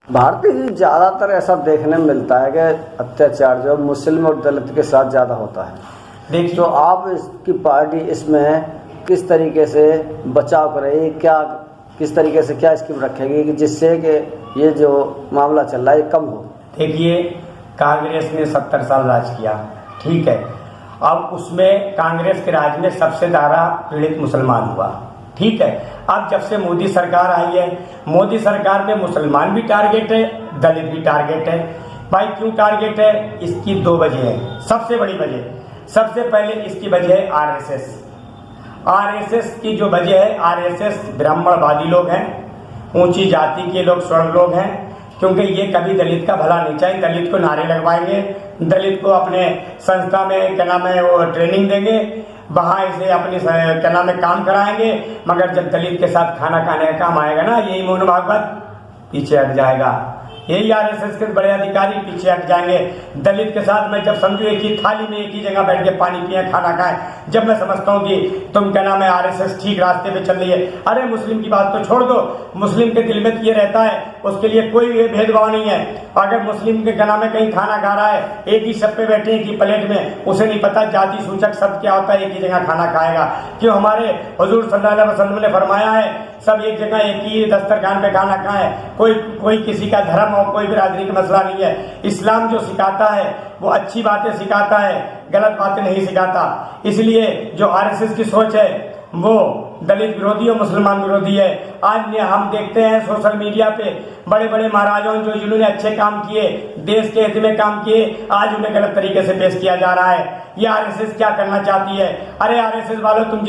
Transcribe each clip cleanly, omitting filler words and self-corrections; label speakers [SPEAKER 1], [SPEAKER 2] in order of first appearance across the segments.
[SPEAKER 1] भारतीय जी ज़्यादातर ऐसा देखने में मिलता है कि अत्याचार जो मुस्लिम और दलित के साथ ज़्यादा होता है।
[SPEAKER 2] देखिए,
[SPEAKER 1] तो आप इसकी पार्टी इसमें किस तरीके से बचाव करेगी, क्या किस तरीके से क्या स्कीम रखेगी कि जिससे कि ये जो मामला चल रहा है ये कम हो?
[SPEAKER 2] देखिए, कांग्रेस ने 70 साल राज किया, ठीक है। अब उसमें कांग्रेस के राज में सबसे ज़्यादा पीड़ित मुसलमान हुआ, ठीक है। अब जब से मोदी सरकार आई है, मोदी सरकार में मुसलमान भी टारगेट है, दलित भी टारगेट है। भाई क्यों टारगेट है? इसकी 2 वजह है। सबसे बड़ी वजह, सबसे पहले इसकी वजह है आरएसएस की जो वजह है, आरएसएस ब्राह्मणवादी लोग हैं, ऊंची जाति के लोग, स्वर्ण लोग हैं, क्योंकि ये कभी दलित का भला नहीं चाहिए। दलित को नारे लगवाएंगे, दलित को अपने संस्था में क्या नाम है वो ट्रेनिंग देंगे, वहां इसे अपनी क्या नाम है काम कराएंगे, मगर जब दलित के साथ खाना खाने का काम आएगा ना, यही मोहन भागवत पीछे हट जाएगा। यही आरएसएस के बड़े अधिकारी पीछे हट जाएंगे। दलित के साथ मैं जब समझू एक ही थाली में एक ही जगह बैठ के पानी पिए, खाना खाएं, जब मैं समझता हूँ कि तुम क्या नाम है आरएसएस ठीक रास्ते पे चल रही है। अरे मुस्लिम की बात तो छोड़ दो, मुस्लिम के दिल में ये रहता है, उसके लिए कोई भेदभाव नहीं है। अगर मुस्लिम के क्या नाम है कहीं खाना खा रहा है, एक ही सब पे बैठे एक ही प्लेट में, उसे नहीं पता जाति सूचक शब्द क्या होता है, एक ही जगह खाना खाएगा। क्यों? हमारे हुजूर सल्लल्लाहु अलैहि वसल्लम ने फरमाया है सब एक जगह एक ही दस्तरखान पे खाना खाएं। कोई किसी का धर्म और कोई बिरादरी का मसला नहीं है। इस्लाम जो सिखाता है वो अच्छी बातें सिखाता है, गलत बातें नहीं सिखाता। इसलिए जो आरएसएस की सोच है वो दलित विरोधी और मुसलमान विरोधी है। आज हम देखते हैं सोशल मीडिया पे बड़े बड़े महाराजों जो जिन्होंने अच्छे काम किए, देश के हित में काम किए, आज उन्हें गलत तरीके से पेश किया जा रहा है। ये आरएसएस क्या करना चाहती है? अरे आरएसएस वालों, तुम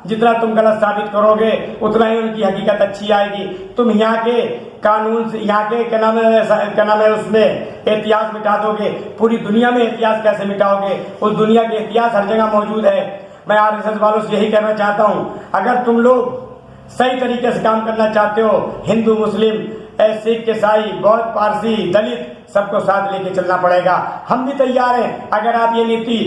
[SPEAKER 2] जितना तुम गलत साबित करोगे उतना ही उनकी हकीकत अच्छी आएगी। तुम यहाँ के कानून से, यहाँ के क्या नाम है उसमें इतिहास मिटा दोगे, पूरी दुनिया में इतिहास कैसे मिटाओगे? उस दुनिया के इतिहास हर जगह मौजूद है। मैं आरएसएस वालों से यही कहना चाहता हूँ, अगर तुम लोग सही तरीके से काम करना चाहते हो, हिंदू मुस्लिम सिख ईसाई बौद्ध पारसी दलित सबको साथ लेके चलना पड़ेगा। हम भी तैयार हैं। अगर आप ये नीति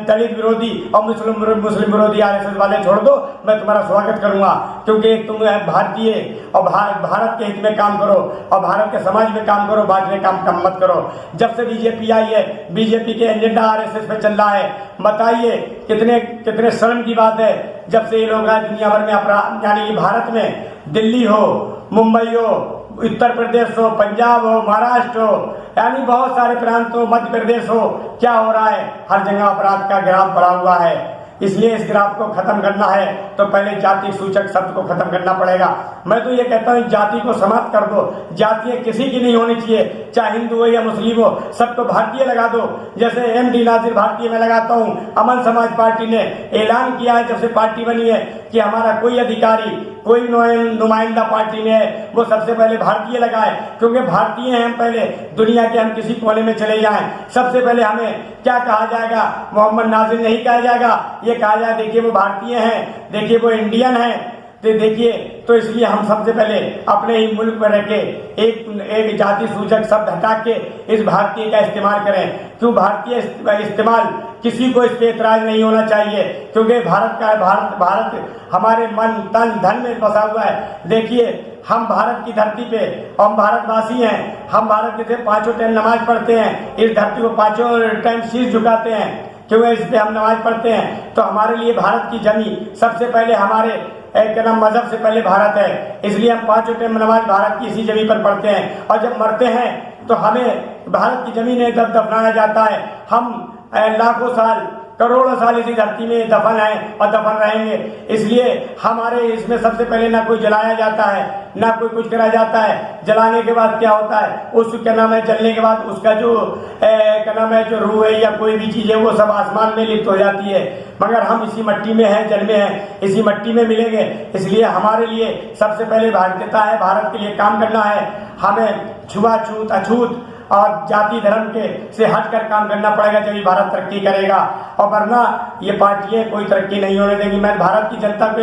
[SPEAKER 2] दलित विरोधी और मुस्लिम विरोधी आरएसएस वाले छोड़ दो, मैं तुम्हारा स्वागत करूंगा, क्योंकि तुम भारतीय और भारत के हित में काम करो और भारत के समाज में काम करो, बांटने काम कम मत करो। जब से बीजेपी आई है, बीजेपी के एजेंडा आरएसएस पे चल रहा है। बताइए कितने शर्म की बात है, जब से ये लोग आज दुनिया भर में अपराध, यानी भारत में दिल्ली हो, मुंबई हो, उत्तर प्रदेश हो, पंजाब हो, महाराष्ट्र हो, यानी बहुत सारे प्रांत हो, मध्य प्रदेश हो, क्या हो रहा है? हर जगह अपराध का ग्राफ बढ़ा हुआ है। इसलिए इस ग्राफ को खत्म करना है तो पहले जाति सूचक शब्द को खत्म करना पड़ेगा। मैं तो ये कहता हूँ जाति को समाप्त कर दो। जातियां किसी की नहीं होनी चाहिए, चाहे हिंदू हो या मुस्लिम हो, सबको भारतीय लगा दो। जैसे एमडी नाजिर भारतीय में लगाता हूँ। अमन समाज पार्टी ने ऐलान किया है जब से पार्टी बनी है कि हमारा कोई अधिकारी, कोई नुमाइंदा पार्टी में है वो सबसे पहले भारतीय लगाए, क्योंकि भारतीय हैं हम। पहले दुनिया के हम किसी कोने में चले जाएं, सबसे पहले हमें क्या कहा जाएगा? मोहम्मद नाजिर नहीं कहा जाएगा, ये कहा जाए देखिए वो भारतीय हैं, देखिए वो इंडियन हैं। तो देखिए, तो इसलिए हम सबसे पहले अपने ही मुल्क में रह के एक जाति सूचक शब्द हटा के इस भारतीय का इस्तेमाल करें। क्यों भारतीय इस्तेमाल? किसी को इस पे एतराज नहीं होना चाहिए, क्योंकि भारत हमारे मन तन धन में बसा हुआ है। देखिए, हम भारत की धरती पे, हम भारतवासी हैं, हम भारत के 5 टाइम नमाज पढ़ते हैं, इस धरती को 5 टाइम शीश झुकाते हैं, क्योंकि इस पे हम नमाज पढ़ते हैं। तो हमारे लिए भारत की जमीन सबसे पहले, हमारे क्या नाम मजहब से पहले भारत है। इसलिए हम 5 टाइम नमाज भारत की इसी जमीन पर पढ़ते हैं, और जब मरते हैं तो हमें भारत की जमीन में दफनाया जाता है। हम लाखों साल, करोड़ों साल इसी धरती में दफन है और दफन रहेंगे। इसलिए हमारे इसमें सबसे पहले ना कोई जलाया जाता है, ना कोई कुछ करा जाता है। जलाने के बाद क्या होता है? उस क्या नाम है जलने के बाद उसका जो क्या नाम है जो रूह है या कोई भी चीज है वो सब आसमान में लिप्त हो जाती है, मगर हम इसी मिट्टी में हैं, जन्मे हैं, इसी मिट्टी में मिलेंगे। इसलिए हमारे लिए सबसे पहले भारतीयता है, भारत के लिए काम करना है। हमें छुआछूत, अछूत और जाति धर्म के से हटकर काम करना पड़ेगा, जब भारत तरक्की करेगा। और वरना ये पार्टियां कोई तरक्की नहीं होने देंगी। मैं भारत की जनता को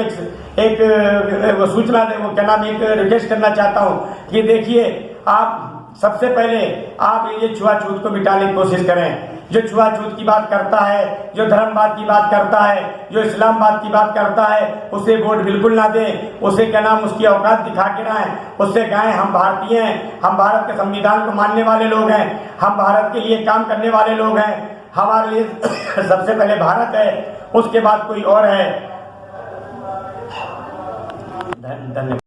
[SPEAKER 2] एक सूचना वो क्या नाम एक रिक्वेस्ट करना चाहता हूँ कि देखिए, आप सबसे पहले आप ये छुआछूत को मिटाने की कोशिश करें। जो छुआछूत की बात करता है, जो धर्मवाद की बात करता है, जो इस्लामवाद की बात करता है, उसे वोट बिल्कुल ना दें। उसे क्या नाम, उसकी औकात दिखा के ना है, उससे कहें हम भारतीय हैं, हम भारत के संविधान को मानने वाले लोग हैं, हम भारत के लिए काम करने वाले लोग हैं, हमारे लिए सबसे पहले भारत है, उसके बाद कोई और है। धन्यवाद।